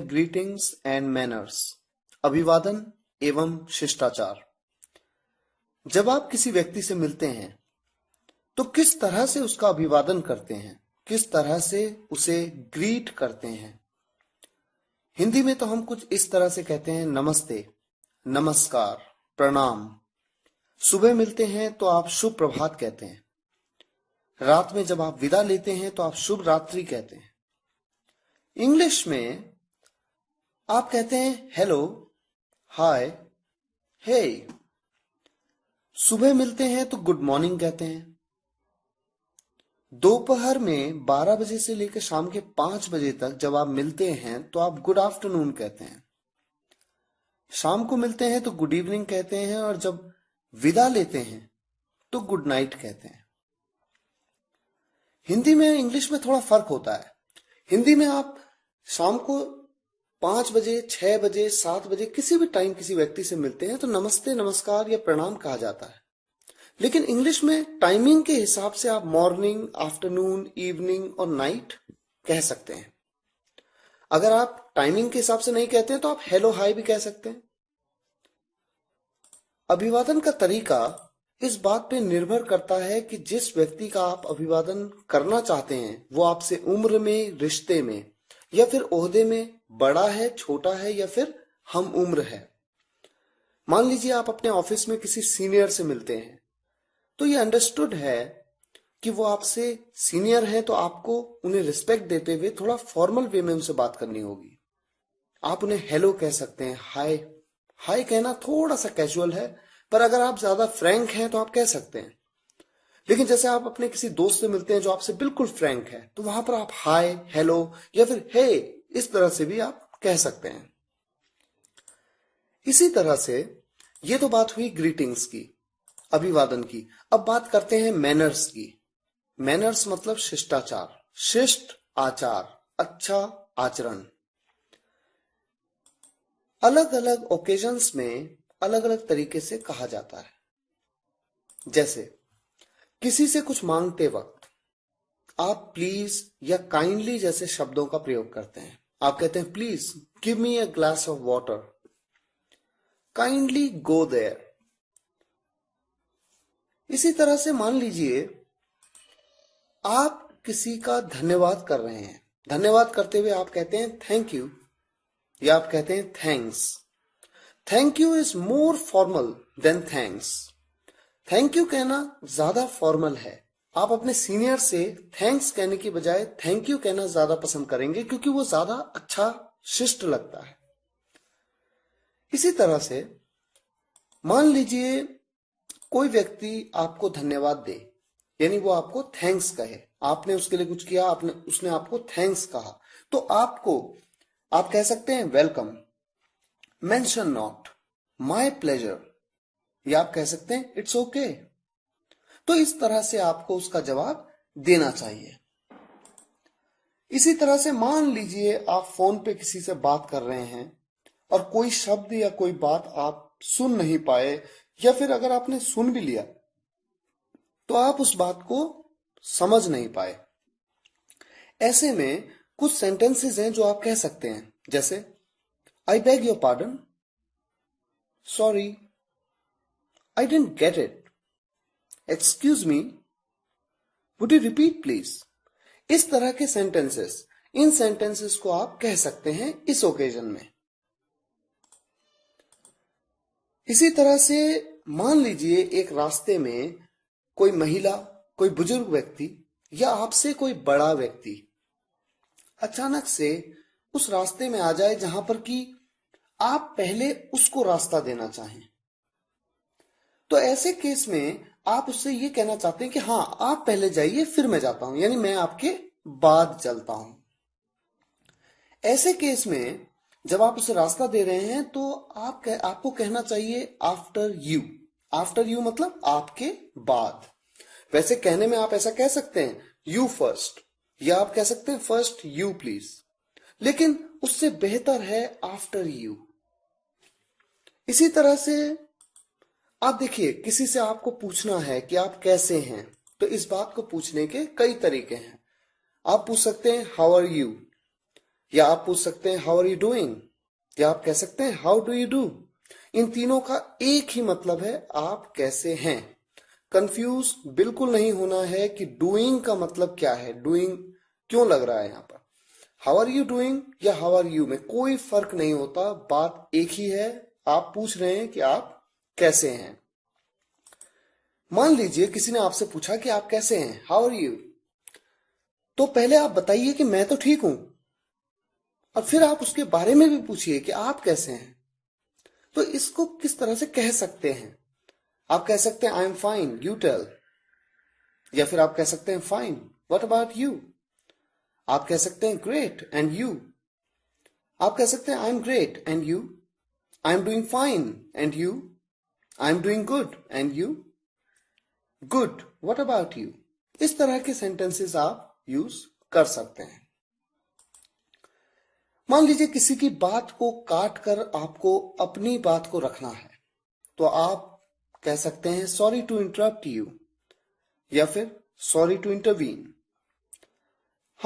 Greetings and manners, अभिवादन एवं शिष्टाचार। जब आप किसी व्यक्ति से मिलते हैं तो किस तरह से उसका अभिवादन करते हैं, किस तरह से उसे ग्रीट करते हैं। हिंदी में तो हम कुछ इस तरह से कहते हैं, नमस्ते, नमस्कार, प्रणाम। सुबह मिलते हैं तो आप शुभ प्रभात कहते हैं। रात में जब आप विदा लेते हैं तो आप शुभ रात्रि कहते हैं। इंग्लिश में आप कहते हैं हेलो, हाय, हे। सुबह मिलते हैं तो गुड मॉर्निंग कहते हैं। दोपहर में 12 बजे से लेकर शाम के 5 बजे तक जब आप मिलते हैं तो आप गुड आफ्टरनून कहते हैं। शाम को मिलते हैं तो गुड इवनिंग कहते हैं, और जब विदा लेते हैं तो गुड नाइट कहते हैं। हिंदी में इंग्लिश में थोड़ा फर्क होता है। हिंदी में आप शाम को 5 बजे, 6 बजे, 7 बजे किसी भी टाइम किसी व्यक्ति से मिलते हैं तो नमस्ते, नमस्कार या प्रणाम कहा जाता है। लेकिन इंग्लिश में टाइमिंग के हिसाब से आप मॉर्निंग, आफ्टरनून, इवनिंग और नाइट कह सकते हैं। अगर आप टाइमिंग के हिसाब से नहीं कहते हैं तो आप हेलो, हाय भी कह सकते हैं। अभिवादन का तरीका इस बात पे निर्भर करता है कि जिस व्यक्ति का आप अभिवादन करना चाहते हैं वो आपसे उम्र में, रिश्ते में या फिर ओहदे में बड़ा है, छोटा है या फिर हम उम्र है। मान लीजिए आप अपने ऑफिस में किसी सीनियर से मिलते हैं तो ये अंडरस्टूड है कि वो आपसे सीनियर हैं, तो आपको उन्हें रिस्पेक्ट देते हुए थोड़ा फॉर्मल वे में उनसे बात करनी होगी। आप उन्हें हेलो कह सकते हैं, हाय। हाय कहना थोड़ा सा कैजुअल है, पर अगर आप ज्यादा फ्रैंक हैं तो आप कह सकते हैं। लेकिन जैसे आप अपने किसी दोस्त से मिलते हैं जो आपसे बिल्कुल फ्रैंक है, तो वहां पर आप हाय, हेलो या फिर हे इस तरह से भी आप कह सकते हैं। इसी तरह से ये तो बात हुई ग्रीटिंग्स की, अभिवादन की। अब बात करते हैं मैनर्स की। मैनर्स मतलब शिष्टाचार, शिष्ट आचार, अच्छा आचरण। अलग अलग ओकेजन्स में अलग अलग तरीके से कहा जाता है। जैसे किसी से कुछ मांगते वक्त आप प्लीज या काइंडली जैसे शब्दों का प्रयोग करते हैं। आप कहते हैं please give me a glass of water, kindly go there. इसी तरह से मान लीजिए आप किसी का धन्यवाद कर रहे हैं। धन्यवाद करते हुए आप कहते हैं थैंक यू या आप कहते हैं thanks. Thank you is more formal than thanks. Thank you कहना ज्यादा फॉर्मल है। आप अपने सीनियर से थैंक्स कहने की बजाय थैंक यू कहना ज्यादा पसंद करेंगे क्योंकि वो ज्यादा अच्छा, शिष्ट लगता है। इसी तरह से मान लीजिए कोई व्यक्ति आपको धन्यवाद दे, यानी वो आपको थैंक्स कहे। आपने उसके लिए कुछ किया, उसने आपको थैंक्स कहा, तो आप कह सकते हैं welcome, mention not, my pleasure, या आप कह सकते हैं इट्स ओके। तो इस तरह से आपको उसका जवाब देना चाहिए। इसी तरह से मान लीजिए आप फोन पे किसी से बात कर रहे हैं और कोई शब्द या कोई बात आप सुन नहीं पाए, या फिर अगर आपने सुन भी लिया तो आप उस बात को समझ नहीं पाए। ऐसे में कुछ सेंटेंसेस हैं जो आप कह सकते हैं, जैसे I beg your pardon, sorry, I didn't get it, excuse me, would you repeat please. इस तरह के सेंटेंसेस, इन सेंटेंसेस को आप कह सकते हैं इस ओकेजन में। इसी तरह से मान लीजिए एक रास्ते में कोई महिला, कोई बुजुर्ग व्यक्ति या आपसे कोई बड़ा व्यक्ति अचानक से उस रास्ते में आ जाए जहां पर कि आप पहले उसको रास्ता देना चाहें। तो ऐसे केस में आप उससे ये कहना चाहते हैं कि हाँ आप पहले जाइए फिर मैं जाता हूं, यानी मैं आपके बाद चलता हूं। ऐसे केस में जब आप उसे रास्ता दे रहे हैं तो आपको कहना चाहिए आफ्टर यू। आफ्टर यू मतलब आपके बाद। वैसे कहने में आप ऐसा कह सकते हैं यू फर्स्ट, या आप कह सकते हैं फर्स्ट यू प्लीज, लेकिन उससे बेहतर है आफ्टर यू। इसी तरह से आप देखिए, किसी से आपको पूछना है कि आप कैसे हैं, तो इस बात को पूछने के कई तरीके हैं। आप पूछ सकते हैं हाउ आर यू, या आप पूछ सकते हैं हाउ आर यू डूइंग, या आप कह सकते हैं हाउ डू यू डू। इन तीनों का एक ही मतलब है, आप कैसे हैं। कंफ्यूज बिल्कुल नहीं होना है कि डूइंग का मतलब क्या है, डूइंग क्यों लग रहा है यहाँ पर। हाउ आर यू डूइंग या हाउ आर यू में कोई फर्क नहीं होता, बात एक ही है। आप पूछ रहे हैं कि आप कैसे हैं। मान लीजिए किसी ने आपसे पूछा कि आप कैसे हैं, हाउ आर यू, तो पहले आप बताइए कि मैं तो ठीक हूं, और फिर आप उसके बारे में भी पूछिए कि आप कैसे हैं। तो इसको किस तरह से कह सकते हैं? आप कह सकते हैं I am fine, you tell, या फिर आप कह सकते हैं फाइन, व्हाट अबाउट यू। आप कह सकते हैं ग्रेट, एंड यू। आप कह सकते हैं I am great and you, I am doing fine and you, I am doing good and you, good, what about you. इस तरह के सेंटेंसेस आप यूज कर सकते हैं। मान लीजिए किसी की बात को काट कर आपको अपनी बात को रखना है, तो आप कह सकते हैं सॉरी टू इंटरप्ट यू, या फिर सॉरी टू इंटरवीन।